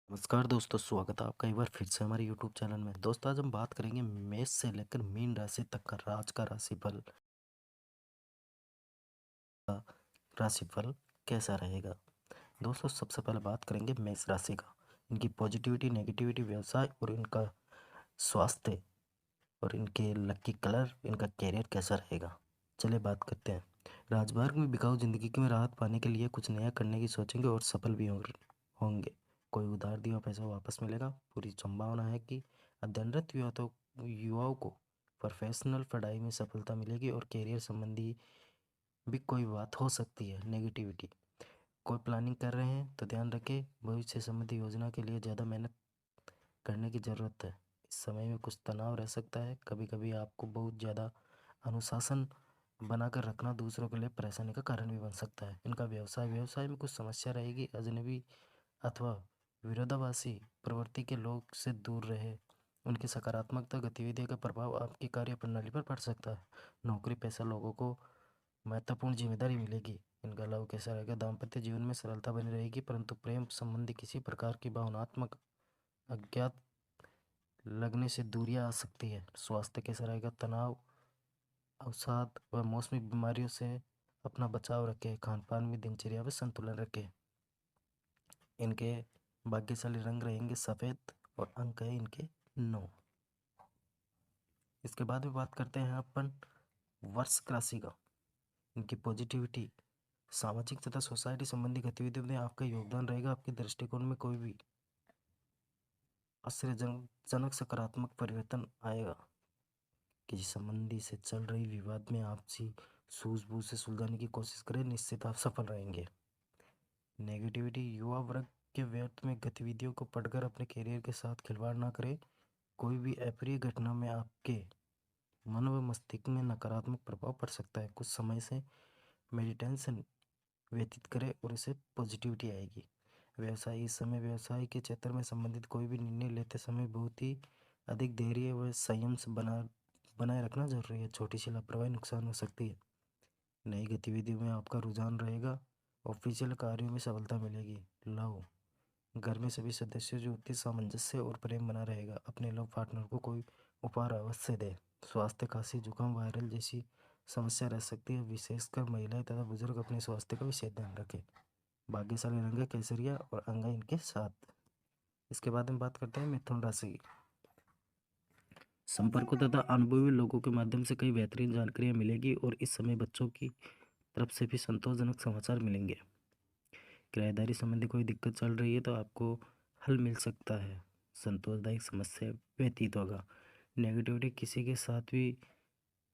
नमस्कार दोस्तों, स्वागत है आपका एक बार फिर से हमारे यूट्यूब चैनल में। दोस्तों, आज हम बात करेंगे मेष से लेकर मीन राशि तक का आज का राशिफल कैसा रहेगा। दोस्तों, सबसे पहले बात करेंगे मेष राशि का, इनकी पॉजिटिविटी, नेगेटिविटी, व्यवसाय और इनका स्वास्थ्य और इनके लकी कलर, इनका कैरियर कैसा रहेगा। चलिए बात करते हैं। राजमार्ग में बिकाऊ जिंदगी में राहत पाने के लिए कुछ नया करने की सोचेंगे और सफल भी होंगे। कोई उधार दिया पैसा वापस मिलेगा। पूरी संभावना है कि अध्ययनरत युवाओं को प्रोफेशनल पढ़ाई में सफलता मिलेगी और करियर संबंधी भी कोई बात हो सकती है। नेगेटिविटी, कोई प्लानिंग कर रहे हैं तो ध्यान रखें, भविष्य संबंधी योजना के लिए ज़्यादा मेहनत करने की ज़रूरत है। इस समय में कुछ तनाव रह सकता है। कभी कभी आपको बहुत ज़्यादा अनुशासन बनाकर रखना दूसरों के लिए परेशानी का कारण भी बन सकता है। इनका व्यवसाय में कुछ समस्या रहेगी। अजनबी अथवा विरोधाभासी प्रवृत्ति के लोग से दूर रहे। उनकी सकारात्मकता गतिविधियों का प्रभाव आपकी कार्य प्रणाली पर पड़ सकता है। नौकरी पेशा लोगों को महत्वपूर्ण जिम्मेदारी मिलेगी। इनका लव कैसा रहेगा। दाम्पत्य जीवन में सरलता बनी रहेगी, परंतु प्रेम संबंधी किसी प्रकार की भावनात्मक अज्ञात लगने से दूरियां आ सकती है। स्वास्थ्य कैसा रहेगा। तनाव, अवसाद व मौसमी बीमारियों से अपना बचाव रखें। खान पान में दिनचर्या में संतुलन रखें। इनके भाग्यशाली रंग रहेंगे सफ़ेद और अंक है इनके 9। इसके बाद में बात करते हैं अपन वृश्चिक राशि का। इनकी पॉजिटिविटी, सामाजिक तथा सोसाइटी संबंधी गतिविधियों में आपका योगदान रहेगा। आपके दृष्टिकोण में कोई भी आश्चर्यजनक सकारात्मक परिवर्तन आएगा। किसी संबंधी से चल रही विवाद में आपसी सूझबूझ से सुलझाने की कोशिश करें, निश्चित आप सफल रहेंगे। नेगेटिविटी, युवा वर्ग के व्यर्थ में गतिविधियों को पढ़कर अपने करियर के साथ खिलवाड़ ना करें। कोई भी अप्रिय घटना में आपके मन व मस्तिष्क में नकारात्मक प्रभाव पड़ सकता है। कुछ समय से मेडिटेशन व्यतीत करें और इससे पॉजिटिविटी आएगी। व्यवसाय, इस समय व्यवसाय के क्षेत्र में संबंधित कोई भी निर्णय लेते समय बहुत ही अधिक धैर्य व संयम से बनाए रखना जरूरी है। छोटी सी लापरवाही नुकसान हो सकती है। नई गतिविधियों में आपका रुझान रहेगा। ऑफिशियल कार्यों में सफलता मिलेगी। लव, घर में सभी सदस्यों जो उचित सामंजस्य और प्रेम बना रहेगा। अपने लव पार्टनर को कोई उपहार अवश्य दे। स्वास्थ्य, खांसी, जुकाम, वायरल जैसी समस्या रह सकती है। विशेषकर महिलाएं तथा बुजुर्ग अपने स्वास्थ्य का विशेष ध्यान रखें। भाग्यशाली रंग है केसरिया और अंग है इनके 7। इसके बाद हम बात करते हैं मिथुन राशि की। संपर्कों तथा अनुभवी लोगों के माध्यम से कई बेहतरीन जानकारियां मिलेगी और इस समय बच्चों की तरफ से भी संतोषजनक समाचार मिलेंगे। किराएदारी संबंधी कोई दिक्कत चल रही है तो आपको हल मिल सकता है। संतोषदायक समस्या व्यतीत होगा। नेगेटिविटी, किसी के साथ भी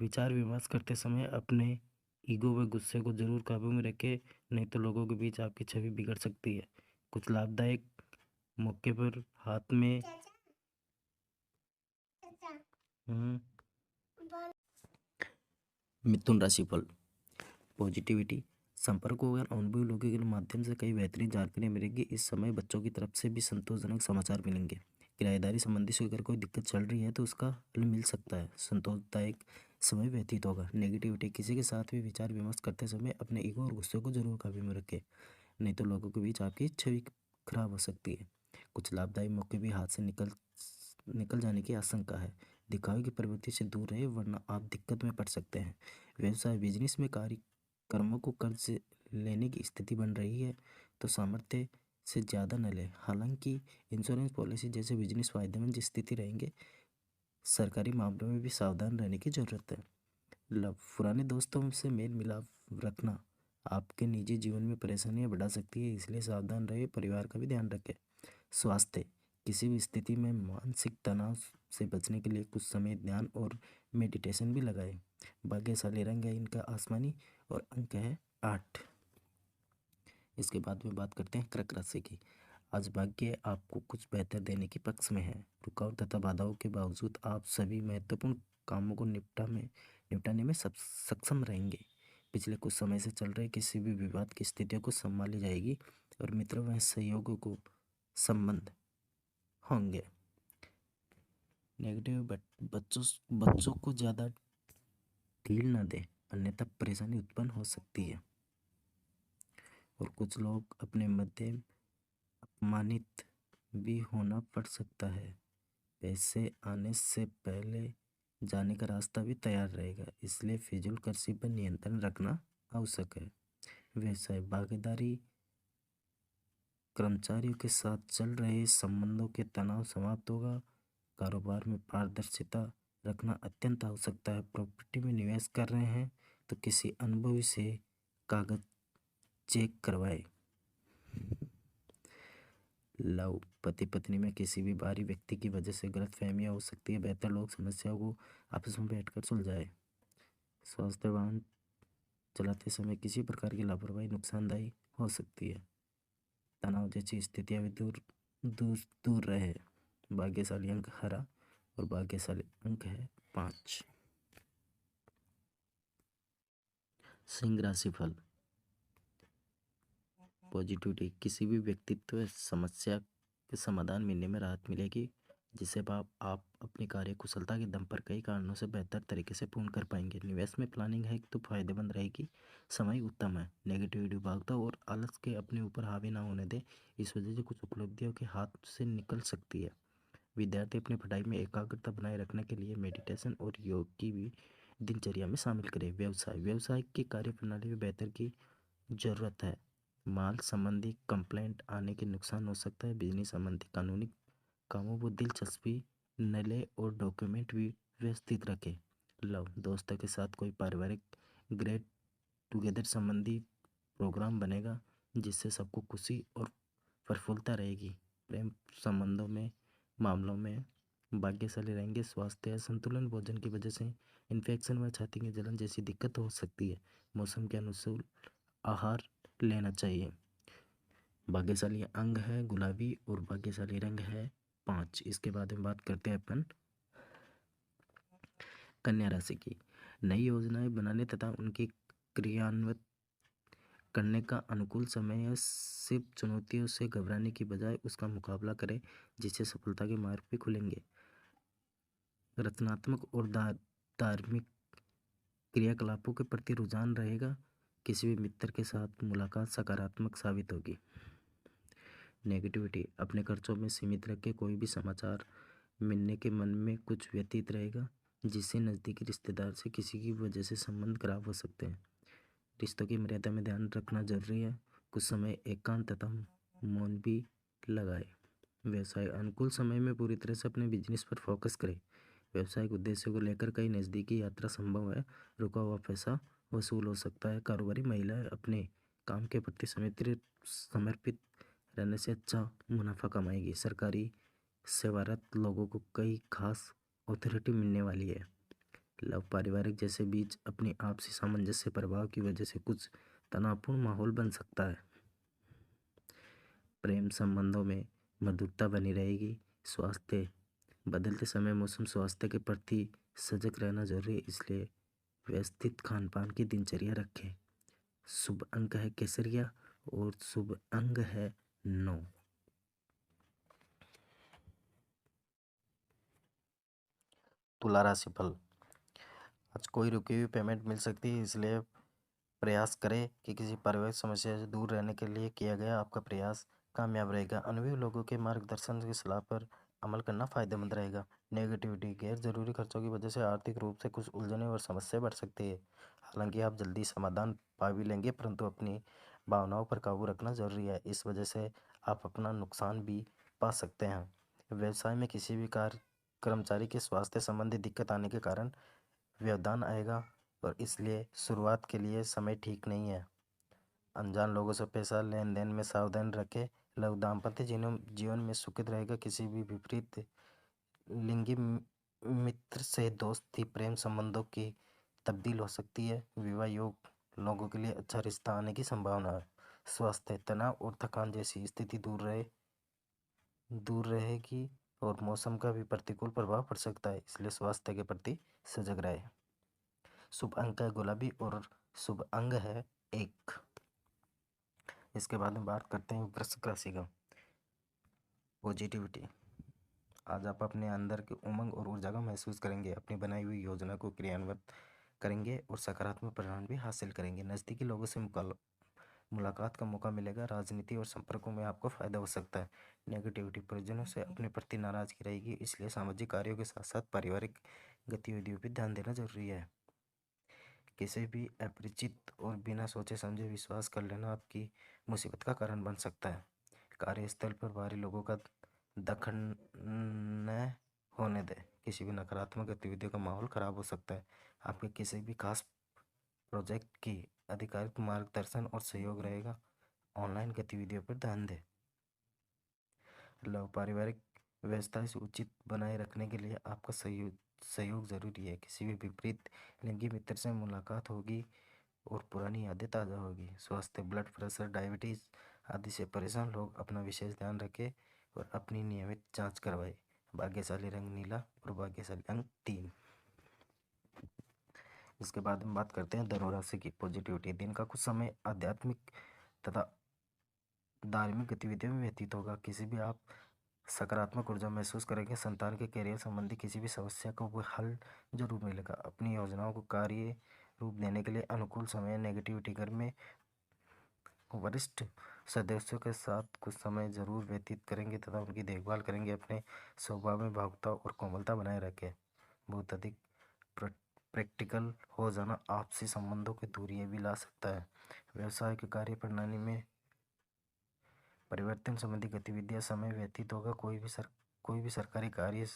विचार विमर्श करते समय अपने ईगो व गुस्से को जरूर काबू में रखें, नहीं तो लोगों के बीच आपकी छवि बिगड़ सकती है। कुछ लाभदायक मौके पर हाथ में हम्म मिथुन राशि फल, पॉजिटिविटी, संपर्कों और अनुभवी लोगों के माध्यम से कई बेहतरीन जानकारी मिलेगी। इस समय बच्चों की तरफ से भी संतोषजनक समाचार मिलेंगे। किराएदारी संबंधी से अगर कोई दिक्कत चल रही है तो उसका हल मिल सकता है। संतोषदायक समय व्यतीत होगा। नेगेटिविटी, किसी के साथ भी विचार विमर्श करते समय अपने ईगो और गुस्से को जरूर काबू में रखें, नहीं तो लोगों के बीच आपकी छवि खराब हो सकती है। कुछ लाभदायक मौके भी हाथ से निकल निकल जाने की आशंका है। दिखावे की प्रवृत्ति से दूर रहे वरना आप दिक्कत में पड़ सकते हैं। व्यवसाय, बिजनेस में कर्मों को कर्ज लेने की स्थिति बन रही है तो सामर्थ्य से ज़्यादा न लें। हालांकि इंश्योरेंस पॉलिसी जैसे बिजनेस फायदेमंद स्थिति रहेंगे। सरकारी मामलों में भी सावधान रहने की ज़रूरत है। लव, पुराने दोस्तों से मेल मिलाप रखना आपके निजी जीवन में परेशानियां बढ़ा सकती है, इसलिए सावधान रहे। परिवार का भी ध्यान रखें। स्वास्थ्य, किसी भी स्थिति में मानसिक तनाव से बचने के लिए कुछ समय ध्यान और मेडिटेशन भी लगाएं। भाग्यशाली रंग है इनका आसमानी और अंक है 8। इसके बाद में बात करते हैं कर्क राशि की। आज भाग्य आपको कुछ बेहतर देने के पक्ष में है। रुकावट तथा बाधाओं के बावजूद आप सभी महत्वपूर्ण कामों को निपटाने में सक्षम रहेंगे। पिछले कुछ समय से चल रहे किसी भी विवाद की स्थितियों को संभाली जाएगी और मित्रों व सहयोगों को संबंध होंगे। नेगेटिव, बच्चों बच्चों को ज़्यादा ढील न दें, अन्यथा परेशानी उत्पन्न हो सकती है। और कुछ लोग अपने मध्य अपमानित भी होना पड़ सकता है। पैसे आने से पहले जाने का रास्ता भी तैयार रहेगा, इसलिए फिजूल खर्ची पर नियंत्रण रखना आवश्यक है। व्यवसाय भागीदारी, कर्मचारियों के साथ चल रहे संबंधों के तनाव समाप्त होगा। कारोबार में पारदर्शिता रखना अत्यंत आवश्यकता है। प्रॉपर्टी में निवेश कर रहे हैं तो किसी अनुभवी से कागज चेक करवाए। लव, पति पत्नी में किसी भी बाहरी व्यक्ति की वजह से गलतफहमियां हो सकती है, बेहतर लोग समस्याओं को आपस में बैठकर सुलझाए। स्वास्थ्य, वाहन चलाते समय किसी प्रकार की लापरवाही नुकसानदायी हो सकती है। तनाव जैसी स्थितियां भी दूर दूर दूर रहे। भाग्यशाली अंक हरा और भाग्यशाली अंक है 5। सिंह राशि फल। पॉजिटिविटी, किसी भी व्यक्तित्व समस्या के समाधान मिलने में राहत मिलेगी, जिससे आप अपनी कार्य कुशलता के दम पर कई कारणों से बेहतर तरीके से पूर्ण कर पाएंगे। निवेश में प्लानिंग है तो फायदेमंद रहेगी, समय उत्तम है। नेगेटिविटी, भागदौड़ और आलस के अपने ऊपर हावी ना होने दें, इस वजह से कुछ उपलब्धियों के हाथ से निकल सकती है। विद्यार्थी अपनी पढ़ाई में एकाग्रता बनाए रखने के लिए मेडिटेशन और योग की भी दिनचर्या में शामिल करें। व्यवसाय की कार्य प्रणाली में बेहतर की जरूरत है। माल संबंधी कंप्लेंट आने के नुकसान हो सकता है। बिजनेस संबंधी कानूनी कामों को दिलचस्पी न ले और डॉक्यूमेंट भी व्यवस्थित रखें। लव, दोस्तों के साथ कोई पारिवारिक गेट टुगेदर संबंधी प्रोग्राम बनेगा, जिससे सबको खुशी और प्रफुल्लता रहेगी। प्रेम संबंधों में मामलों में भाग्यशाली रहेंगे। स्वास्थ्य, असंतुलन भोजन की वजह से इन्फेक्शन व छाती की जलन जैसी दिक्कत हो सकती है। मौसम के अनुकूल आहार लेना चाहिए। भाग्यशाली अंग है गुलाबी और भाग्यशाली रंग है 5। इसके बाद में बात करते हैं अपन कन्या राशि की। नई योजनाएं बनाने तथा उनकी क्रियान्वित करने का अनुकूल समय है। सिर्फ चुनौतियों से घबराने की बजाय उसका मुकाबला करें, जिससे सफलता के मार्ग भी खुलेंगे। रचनात्मक और धार्मिक क्रियाकलापों के प्रति रुझान रहेगा। किसी भी मित्र के साथ मुलाकात सकारात्मक साबित होगी। नेगेटिविटी, अपने खर्चों में सीमित रखें। कोई भी समाचार मिलने के मन में कुछ व्यतीत रहेगा, जिससे नज़दीकी रिश्तेदार से किसी की वजह से संबंध खराब हो सकते हैं। रिश्तों की मर्यादा में ध्यान रखना जरूरी है। कुछ समय एकांत तथा मौन भी लगाए। व्यवसाय, अनुकूल समय में पूरी तरह से अपने बिजनेस पर फोकस करें। व्यवसायिक उद्देश्यों को लेकर कई नज़दीकी यात्रा संभव है। रुका हुआ पैसा वसूल हो सकता है। कारोबारी महिलाएं अपने काम के प्रति समर्पित रहने से अच्छा मुनाफा कमाएगी। सरकारी सेवारत लोगों को कई खास अथॉरिटी मिलने वाली है। लव, पारिवारिक जैसे बीच अपनी आपसी सामंजस्य प्रभाव की वजह से कुछ तनावपूर्ण माहौल बन सकता है। प्रेम संबंधों में मधुरता बनी रहेगी। स्वास्थ्य, बदलते समय मौसम स्वास्थ्य के प्रति सजग रहना जरूरी है, इसलिए व्यवस्थित खान पान की दिनचर्या रखें। शुभ अंक है केसरिया और शुभ अंग है 9। तुला राशि फल। आज कोई रुकी हुई पेमेंट मिल सकती है, इसलिए प्रयास करें कि किसी पारिवारिक समस्या से दूर रहने के लिए किया गया आपका प्रयास कामयाब रहेगा। अनुभवी लोगों के मार्गदर्शन की सलाह पर अमल करना फायदेमंद रहेगा। नेगेटिविटी, गैर जरूरी खर्चों की वजह से आर्थिक रूप से कुछ उलझनें और समस्या बढ़ सकती है। हालांकि आप जल्दी समाधान पा भी लेंगे, परंतु अपनी भावनाओं पर काबू रखना जरूरी है। इस वजह से आप अपना नुकसान भी पा सकते हैं। व्यवसाय में किसी भी कर्मचारी के स्वास्थ्य संबंधी दिक्कत आने के कारण व्यवधान आएगा और इसलिए शुरुआत के लिए समय ठीक नहीं है। अनजान लोगों से पैसा लेन देन में सावधान रखें। लव, दाम्पत्य जीवन में सुखद रहेगा। किसी भी विपरीत लिंगी मित्र से दोस्ती प्रेम संबंधों की तब्दील हो सकती है। विवाह योग लोगों के लिए अच्छा रिश्ता आने की संभावना है। स्वास्थ्य, तनाव और थकान जैसी स्थिति दूर रहेगी और मौसम का भी प्रतिकूल प्रभाव पड़ सकता है, इसलिए स्वास्थ्य के प्रति सजग रहे। शुभ अंक है गुलाबी और शुभ अंग है 1। इसके बाद में बात करते हैं वृश्चिक राशि का। पॉजिटिविटी, आज आप अपने अंदर के उमंग और ऊर्जा का महसूस करेंगे। अपनी बनाई हुई योजना को क्रियान्वित करेंगे और सकारात्मक परिणाम भी हासिल करेंगे। नज़दीकी लोगों से मुलाकात का मौका मिलेगा। राजनीति और संपर्कों में आपको फायदा हो सकता है। नेगेटिविटी, परिजनों से अपने प्रति नाराजगी रहेगी, इसलिए सामाजिक कार्यों के साथ साथ पारिवारिक गतिविधियों पर ध्यान देना जरूरी है। किसी भी अपरिचित और बिना सोचे समझे विश्वास कर लेना आपकी मुसीबत का कारण बन सकता है। कार्यस्थल पर बाहरी लोगों का दखल न होने दें। किसी भी नकारात्मक गतिविधियों का माहौल खराब हो सकता है। आपके किसी भी खास प्रोजेक्ट की आधिकारिक मार्गदर्शन और सहयोग रहेगा। ऑनलाइन गतिविधियों पर ध्यान दें। लव, पारिवारिक व्यवस्था से उचित बनाए रखने के लिए आपका सहयोग जरूरी है। किसी भी विपरीत लिंगी मित्र से मुलाकात होगी और पुरानी यादें ताज़ा होगी। स्वास्थ्य, ब्लड प्रेशर, डायबिटीज़ आदि से परेशान लोग अपना विशेष ध्यान रखें और अपनी नियमित जांच करवाएं। भाग्यशाली रंग नीला और भाग्यशाली अंक 3। इसके बाद हम बात करते हैं धनु राशि की पॉजिटिविटी। दिन का कुछ समय आध्यात्मिक तथा धार्मिक गतिविधियों में व्यतीत होगा। किसी भी आप सकारात्मक ऊर्जा महसूस करेंगे। संतान के करियर संबंधी किसी भी समस्या को वो हल जरूर मिलेगा। अपनी योजनाओं को कार्य रूप देने के लिए अनुकूल समय। नेगेटिविटी घर में वरिष्ठ सदस्यों के साथ कुछ समय जरूर व्यतीत करेंगे तथा उनकी देखभाल करेंगे। अपने स्वभाव में भावुकता और कोमलता बनाए रखें। बहुत अधिक प्रैक्टिकल हो जाना आपसी संबंधों की दूरियां भी ला सकता है। व्यवसाय की कार्य प्रणाली में परिवर्तन संबंधी गतिविधियां समय व्यतीत होगा। कोई भी सरकारी कार्य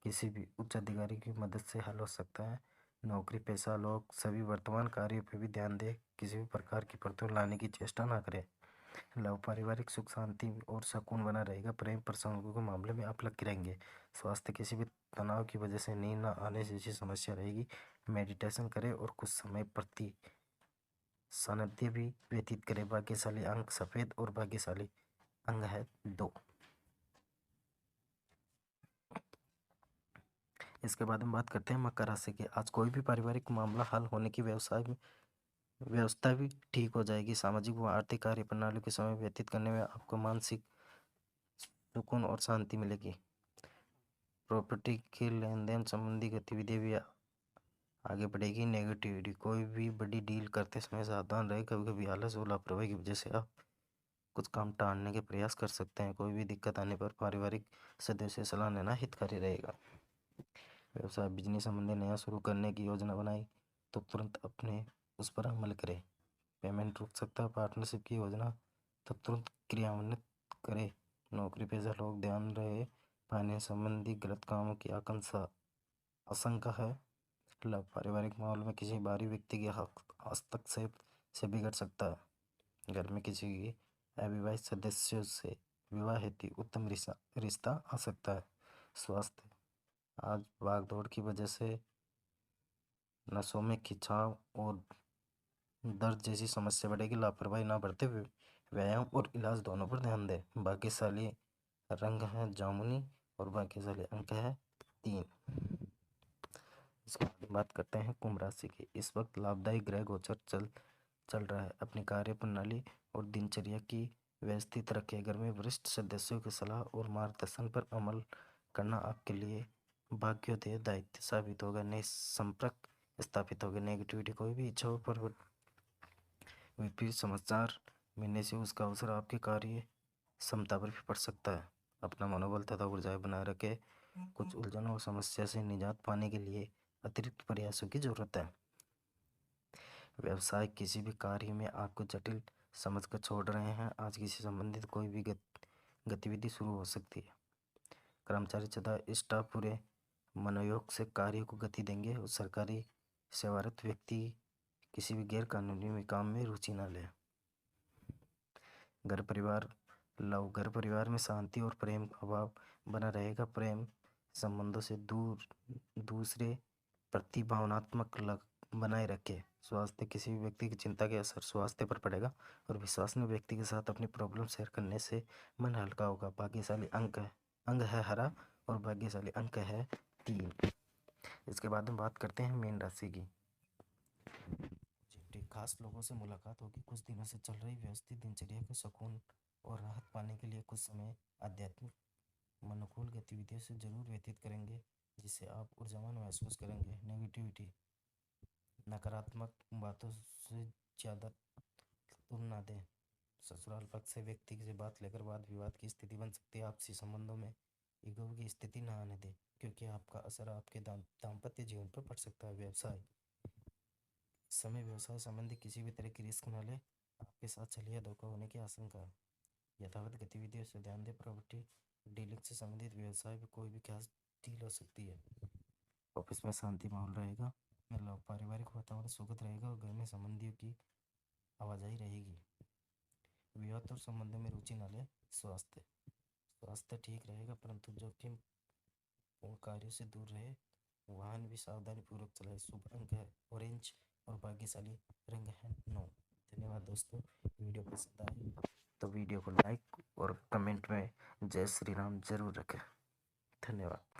किसी भी उच्च अधिकारी की मदद से हल हो सकता है। नौकरी पेशा लोग सभी वर्तमान कार्यों पर भी ध्यान दें। किसी भी प्रकार की प्रतिकूल लाने की चेष्टा ना करें। लव, पारिवारिक सुख शांति और सुकून बना रहेगा। प्रेम प्रसंगों के मामले में आप लकी रहेंगे। स्वास्थ्य, किसी भी तनाव की वजह से नींद न आने जैसी समस्या रहेगी। मेडिटेशन करें और कुछ समय प्रति सानिध्य भी व्यतीत करें। भाग्यशाली अंक सफेद और भाग्यशाली अंग है 2। इसके बाद हम बात करते हैं मकर राशि की। आज कोई भी पारिवारिक मामला हल होने की व्यवस्था भी ठीक हो जाएगी। सामाजिक व आर्थिक कार्य प्रणाली के समय व्यतीत करने में आपको मानसिक सुकून और शांति मिलेगी। प्रॉपर्टी के लेन देन संबंधी गतिविधियां भी आगे बढ़ेगी। नेगेटिविटी, कोई भी बड़ी डील करते समय सावधान रहे। कभी कभी आलस और लापरवाही की वजह से आप कुछ काम टालने के प्रयास कर सकते हैं। कोई भी दिक्कत आने पर पारिवारिक सदस्य से सलाह लेना हितकारी रहेगा। व्यवसाय, बिजनेस संबंधी नया शुरू करने की योजना बनाई तो तुरंत अपने उस पर अमल करें। पेमेंट रुक सकता है। पार्टनरशिप की योजना तो तुरंत क्रियान्वित करें। नौकरी पेशा लोग ध्यान रहे। फाइनेंस संबंधी गलत कामों की आशंका है। लव, पारिवारिक माहौल में किसी बाहरी व्यक्ति के हस्तक्षेप से बिगड़ सकता है। घर में किसी अविवाहित सदस्यों से विवाह हेतु उत्तम रिश्ता आ सकता है। स्वास्थ्य, आज भाग दौड़ की वजह से नसों में खिंचाव और दर्द जैसी समस्या बढ़ेगी। लापरवाही ना बरते हुए व्यायाम और इलाज दोनों पर ध्यान दें। भाग्यशाली रंग है जामुनी और भाग्यशाली अंक है 3। इसके बाद बात करते हैं कुंभ राशि की। इस वक्त लाभदायी ग्रह गोचर चल रहा है। अपनी कार्य प्रणाली और दिनचर्या की व्यवस्थित रखें। घर में वरिष्ठ सदस्यों की सलाह और मार्गदर्शन पर अमल करना आपके लिए भाग्योदय दायित्व साबित होगा। नए संपर्क स्थापित होगा। नेगेटिविटी, कोई भी इच्छाओं पर विपरीत समाचार मिलने से उसका अवसर आपके कार्य क्षमता पर भी पड़ सकता है। अपना मनोबल तथा ऊर्जाएं बनाए रखें। कुछ उलझनों और समस्या से निजात पाने के लिए अतिरिक्त प्रयासों की जरूरत है। व्यवसाय, किसी भी कार्य में आपको जटिल समझकर छोड़ रहे हैं। आज किसी संबंधित कोई भी गतिविधि शुरू हो सकती है। कर्मचारी तथा स्टाफ पूरे मनोयोग से कार्य को गति देंगे और सरकारी सेवारत व्यक्ति किसी भी गैर कानूनी काम में रुचि न ले। घर परिवार, लव, घर परिवार में शांति और प्रेम का अभाव बना रहेगा। प्रेम संबंधों से दूसरे प्रति भावनात्मक लग बनाए रखे। स्वास्थ्य, किसी भी व्यक्ति की चिंता के असर स्वास्थ्य पर पड़ेगा और विश्वसनीय व्यक्ति के साथ अपनी प्रॉब्लम शेयर करने से मन हल्का होगा। भाग्यशाली अंग है हरा और भाग्यशाली अंक है 3। इसके बाद हम बात करते हैं मीन राशि की। खास लोगों से मुलाकात होगी। कुछ दिनों से चल रही व्यवस्थित दिनचर्या को सुकून और राहत पाने के लिए कुछ समय आध्यात्मिक अनुकूल गतिविधियों से जरूर व्यतीत करेंगे, जिससे आप ऊर्जावान महसूस करेंगे। नेगेटिविटी, नकारात्मक बातों से ज़्यादा तुलना दें। ससुराल पक्ष से व्यक्ति से बात लेकर वाद विवाद की स्थिति बन सकती है। आपसी संबंधों में ईगो की स्थिति न आने दें, क्योंकि आपका असर आपके दाम्पत्य जीवन पर पड़ सकता है। व्यवसाय, इस समय व्यवसाय संबंधी किसी भी तरह की रिस्क न ले। आपके साथ छल या धोखा होने की आशंका है। यथावत गतिविधियों से ध्यान दें। प्रॉपर्टी डीलिंग से संबंधित व्यवसाय में कोई भी खास डील हो सकती है। ऑफिस में शांति माहौल रहेगा। मतलब पारिवारिक वातावरण सुखद रहेगा और घर में संबंधियों की आवाजाही रहेगी। विवाह और संबंधों में रुचि न लें। स्वास्थ्य ठीक रहेगा, परंतु जोखिम और कार्यों से दूर रहे। वाहन भी सावधानी पूर्वक चलाए। शुभ रंग है ऑरेंज और भाग्यशाली रंग है 9। धन्यवाद दोस्तों। वीडियो पसंद आए तो वीडियो को लाइक और कमेंट में जय श्री राम जरूर रखें। धन्यवाद।